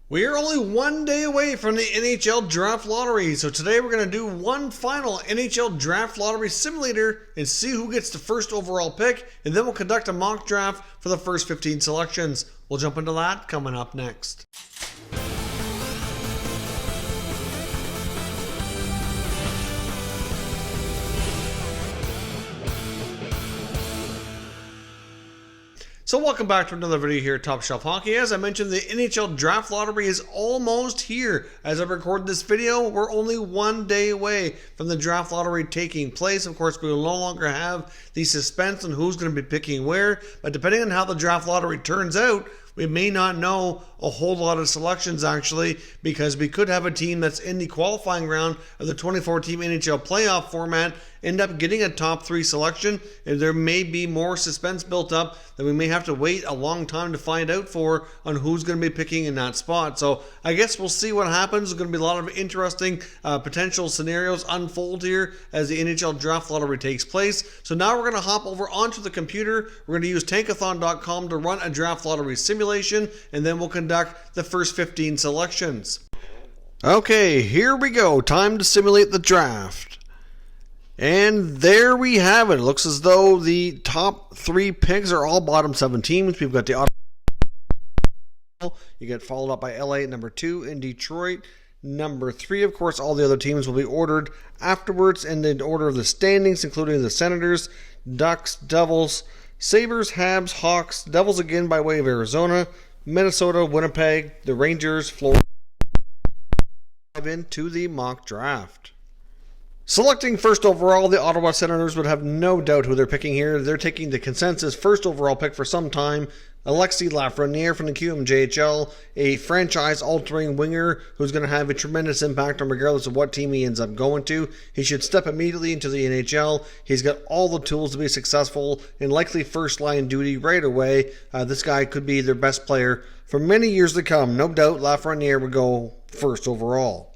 We are only one day away from the NHL Draft Lottery, so today we're going to do one final NHL Draft Lottery simulator and see who gets the first overall pick, and then we'll conduct a mock draft for the first 15 selections. We'll jump into that coming up next. So welcome back to another video here at Top Shelf Hockey. As I mentioned, the NHL Draft Lottery is almost here. As I record this video, we're only one day away from the Draft Lottery taking place. Of course, we will no longer have the suspense on who's going to be picking where, but depending on how the Draft Lottery turns out, we may not know a whole lot of selections actually, because we could have a team that's in the qualifying round of the 24-team NHL playoff format end up getting a top 3 selection, and there may be more suspense built up that we may have to wait a long time to find out for on who's going to be picking in that spot. So I guess we'll see what happens. There's going to be a lot of interesting potential scenarios unfold here as the NHL Draft Lottery takes place. So now we're going to hop over onto the computer. We're going to use tankathon.com to run a draft lottery simulation, and then we'll conduct the first 15 selections. Okay, here we go. Time to simulate the draft. And there we have it. It looks as though the top 3 picks are all bottom 7 teams. We've got the Ottawa. You get followed up by LA at number 2 and Detroit number 3. Of course, all the other teams will be ordered afterwards in the order of the standings, including the Senators, Ducks, Devils, Sabres, Habs, Hawks, Devils again by way of Arizona, Minnesota, Winnipeg, the Rangers, Florida. Dive into the mock draft. Selecting first overall, the Ottawa Senators would have no doubt who they're picking here. They're taking the consensus first overall pick for some time, Alexis Lafreniere from the QMJHL, a franchise-altering winger who's going to have a tremendous impact on regardless of what team he ends up going to. He should step immediately into the NHL. He's got all the tools to be successful and likely first-line duty right away. This guy could be their best player for many years to come. No doubt Lafreniere would go first overall.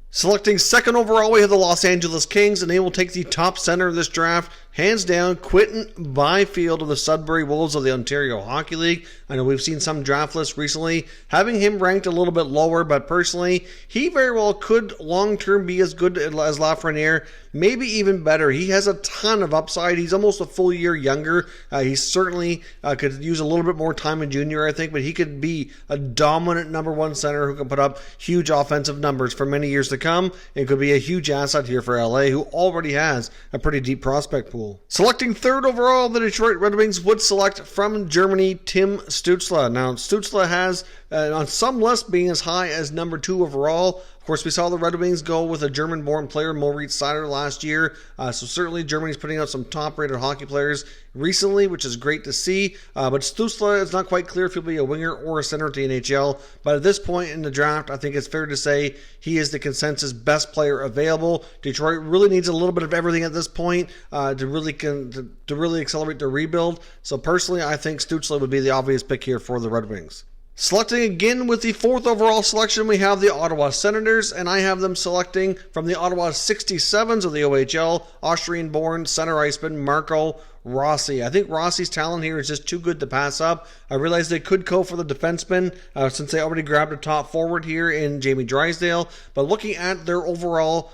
Selecting second overall, we have the Los Angeles Kings, and they will take the top center of this draft, hands down, Quinton Byfield of the Sudbury Wolves of the Ontario Hockey League. I know we've seen some draft lists recently having him ranked a little bit lower, but personally, he very well could long-term be as good as Lafreniere, maybe even better. He has a ton of upside. He's almost a full year younger. He certainly could use a little bit more time in junior, I think, but he could be a dominant number 1 center who can put up huge offensive numbers for many years to come. It could be a huge asset here for LA, who already has a pretty deep prospect pool. Selecting third overall, the Detroit Red Wings would select from Germany Tim Stutzle. Now, Stutzle has on some lists being as high as number 2 overall. Of course, we saw the Red Wings go with a German-born player, Moritz Seider, last year. So certainly Germany's putting out some top-rated hockey players recently, which is great to see. But Stutzle, it's not quite clear if he'll be a winger or a center at the NHL. But at this point in the draft, I think it's fair to say he is the consensus best player available. Detroit really needs a little bit of everything at this point to really accelerate their rebuild. So personally, I think Stutzle would be the obvious pick here for the Red Wings. Selecting again with the 4th overall selection, we have the Ottawa Senators, and I have them selecting from the Ottawa 67s of the OHL, Austrian-born center iceman Marco Rossi. I think Rossi's talent here is just too good to pass up. I realize they could go for the defenseman since they already grabbed a top forward here in Jamie Drysdale, but looking at their overall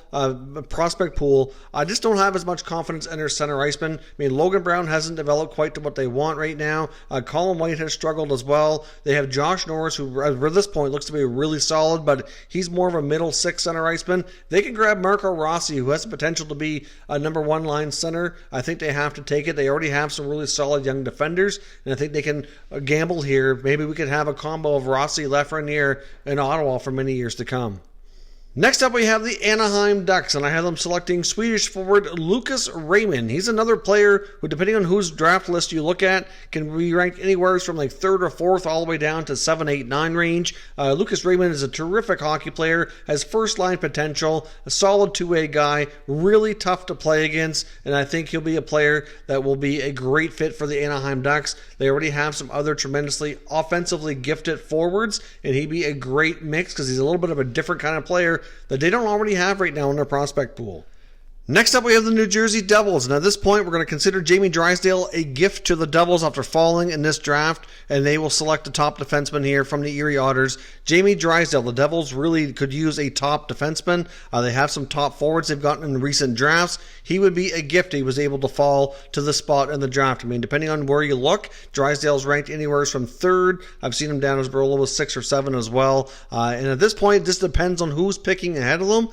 prospect pool, I just don't have as much confidence in their center iceman. I mean, Logan Brown hasn't developed quite to what they want right now. Colin White has struggled as well. They have Josh Norris, who at this point looks to be really solid, but he's more of a middle 6 center iceman. They can grab Marco Rossi, who has the potential to be a number 1 line center. I think they have to take it. They already have some really solid young defenders, and I think they can gamble here. Maybe we could have a combo of Rossi, Lafreniere, and Ottawa for many years to come. Next up, we have the Anaheim Ducks, and I have them selecting Swedish forward Lucas Raymond. He's another player who, depending on whose draft list you look at, can be ranked anywhere from like 3rd or 4th all the way down to 7, 8, 9 range. Lucas Raymond is a terrific hockey player, has first-line potential, a solid 2-way guy, really tough to play against, and I think he'll be a player that will be a great fit for the Anaheim Ducks. They already have some other tremendously offensively gifted forwards, and he'd be a great mix because he's a little bit of a different kind of player that they don't already have right now in their prospect pool. Next up, we have the New Jersey Devils, and at this point, we're going to consider Jamie Drysdale a gift to the Devils after falling in this draft, and they will select a top defenseman here from the Erie Otters. Jamie Drysdale, the Devils really could use a top defenseman. They have some top forwards they've gotten in recent drafts. He would be a gift. He was able to fall to the spot in the draft. I mean, depending on where you look, Drysdale's ranked anywhere from 3rd. I've seen him down as below as 6 or 7 as well. And at this point, this depends on who's picking ahead of them.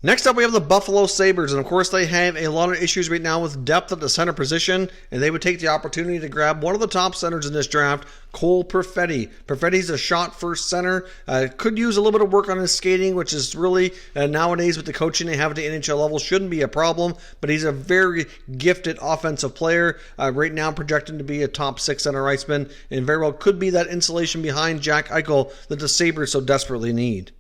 Next up, we have the Buffalo Sabres, and of course they have a lot of issues right now with depth at the center position, and they would take the opportunity to grab one of the top centers in this draft, Cole Perfetti. Perfetti's a shot-first center, could use a little bit of work on his skating, which is really, nowadays with the coaching they have at the NHL level, shouldn't be a problem, but he's a very gifted offensive player, right now projected to be a top 6 center iceman, and very well could be that insulation behind Jack Eichel that the Sabres so desperately need.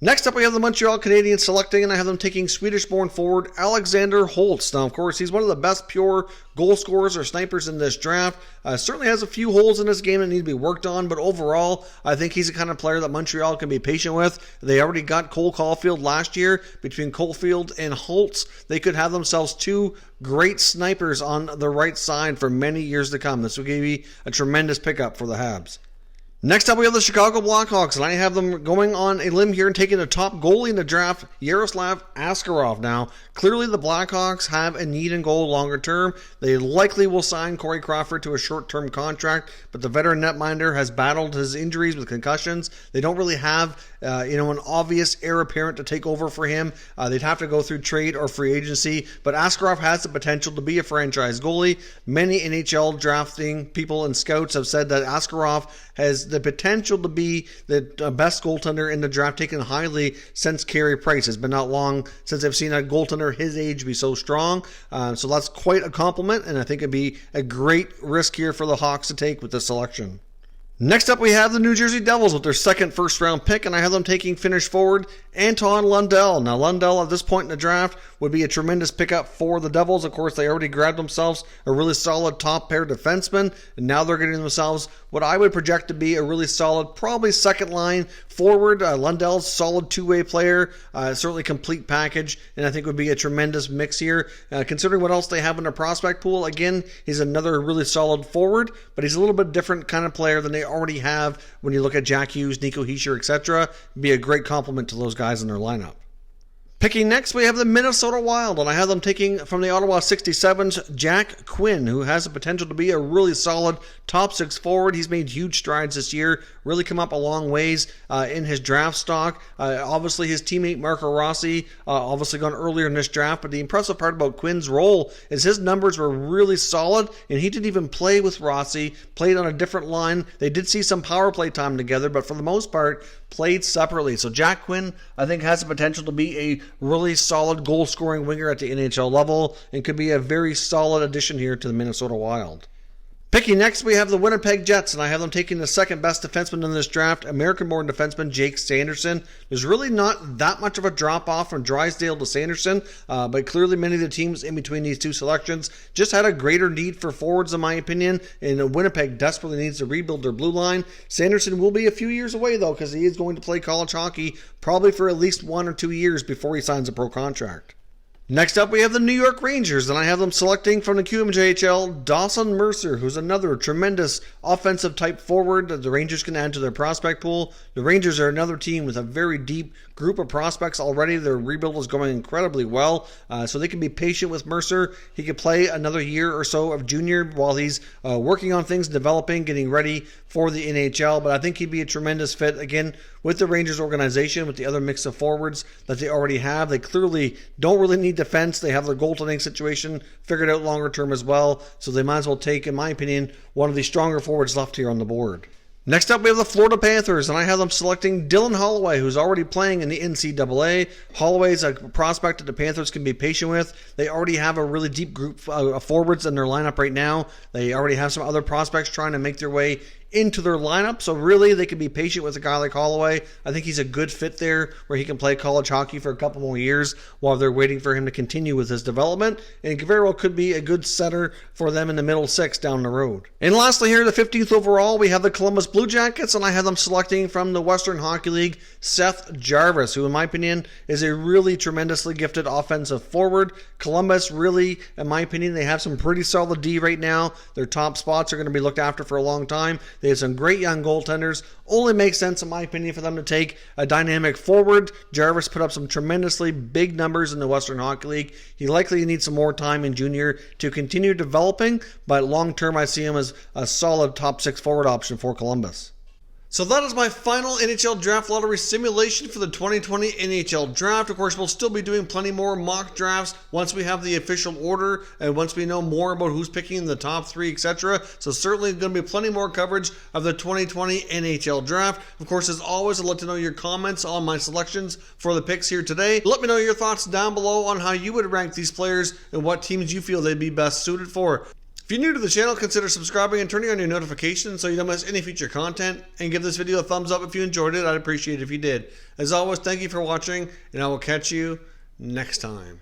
Next up, we have the Montreal Canadiens selecting, and I have them taking Swedish-born forward Alexander HOLTZ. Now, of course, he's one of the best pure goal scorers or snipers in this draft. Certainly has a few holes in his game that need to be worked on, but overall, I think he's the kind of player that Montreal can be patient with. They already got Cole Caulfield last year. Between Caulfield and HOLTZ, they could have themselves 2 great snipers on the right side for many years to come. This would be a tremendous pickup for the Habs. Next up, we have the Chicago Blackhawks, and I have them going on a limb here and taking the top goalie in the draft, YAROSLAVASKAROV. Now, clearly the Blackhawks have a need in goal longer term. They likely will sign Corey Crawford to a short-term contract, but the veteran netminder has battled his injuries with concussions. They don't really have an obvious heir apparent to take over for him. They'd have to go through trade or free agency, but Askarov has the potential to be a franchise goalie. Many NHL drafting people and scouts have said that Askarov has the potential to be the best goaltender in the draft, taken highly since Carey Price. It's been not long since I've seen a goaltender his age be so strong. So that's quite a compliment, and I think it'd be a great risk here for the Hawks to take with this selection. Next up, we have the New Jersey Devils with their second first-round pick, and I have them taking Finnish forward ANTON LUNDELL. Now, LUNDELL at this point in the draft would be a tremendous pickup for the Devils. Of course, they already grabbed themselves a really solid top-pair defenseman, and now they're getting themselves what I would project to be a really solid, probably second-line forward. LUNDELL's solid two-way player, certainly complete package, and I think would be a tremendous mix here. Considering what else they have in their prospect pool, again, he's another really solid forward, but he's a little bit different kind of player than they already have when you look at Jack Hughes, Nico Hischier, etc. Be a great compliment to those guys in their lineup. Picking next, we have the Minnesota Wild, and I have them taking from the Ottawa 67's Jack Quinn, who has the potential to be a really solid top 6 forward. He's made huge strides this year, really come up a long ways in his draft stock. Obviously, his teammate Marco Rossi obviously gone earlier in this draft, but the impressive part about Quinn's role is his numbers were really solid, and he didn't even play with Rossi, played on a different line. They did see some power play time together, but for the most part, played separately. So Jack Quinn, I think, has the potential to be a really solid goal-scoring winger at the NHL level and could be a very solid addition here to the Minnesota Wild. Picking next, we have the Winnipeg Jets, and I have them taking the second best defenseman in this draft, American-born defenseman Jake Sanderson. There's really not that much of a drop-off from Drysdale to Sanderson, but clearly many of the teams in between these two selections just had a greater need for forwards, in my opinion, and Winnipeg desperately needs to rebuild their blue line. Sanderson will be a few years away, though, because he is going to play college hockey probably for at least 1 or 2 years before he signs a pro contract. Next up, we have the New York Rangers, and I have them selecting from the QMJHL Dawson Mercer, who's another tremendous offensive type forward that the Rangers can add to their prospect pool. The Rangers are another team with a very deep group of prospects already. Their rebuild is going incredibly well, so they can be patient with Mercer. He could play another year or so of junior while he's working on things, developing, getting ready for the NHL, but I think he'd be a tremendous fit, again, with the Rangers organization, with the other mix of forwards that they already have. They clearly don't really need defense. They have their goaltending situation figured out longer term as well, so they might as well take, in my opinion, one of the stronger forwards left here on the board. Next up, we have the Florida Panthers, and I have them selecting Dylan Holloway, who's already playing in the NCAA. Holloway is a prospect that the Panthers can be patient with. They already have a really deep group of forwards in their lineup right now. They already have some other prospects trying to make their way into their lineup. So really, they can be patient with a guy like Holloway. I think he's a good fit there where he can play college hockey for a couple more years while they're waiting for him to continue with his development. And very well could be a good center for them in the middle six down the road. And lastly here, the 15th overall, we have the Columbus Blue Jackets, and I have them selecting from the Western Hockey League, Seth Jarvis, who in my opinion is a really tremendously gifted offensive forward. Columbus really, in my opinion, they have some pretty solid D right now. Their top spots are going to be looked after for a long time. They have some great young goaltenders. Only makes sense, in my opinion, for them to take a dynamic forward. Jarvis put up some tremendously big numbers in the Western Hockey League. He likely needs some more time in junior to continue developing, but long term I see him as a solid top 6 forward option for Columbus. So that is my final NHL Draft Lottery simulation for the 2020 NHL Draft. Of course, we'll still be doing plenty more mock drafts once we have the official order and once we know more about who's picking in the top 3, etc. So certainly going to be plenty more coverage of the 2020 NHL Draft. Of course, as always, I'd like to know your comments on my selections for the picks here today. Let me know your thoughts down below on how you would rank these players and what teams you feel they'd be best suited for. If you're new to the channel, consider subscribing and turning on your notifications so you don't miss any future content, and give this video a thumbs up if you enjoyed it. I'd appreciate it if you did. As always, thank you for watching, and I will catch you next time.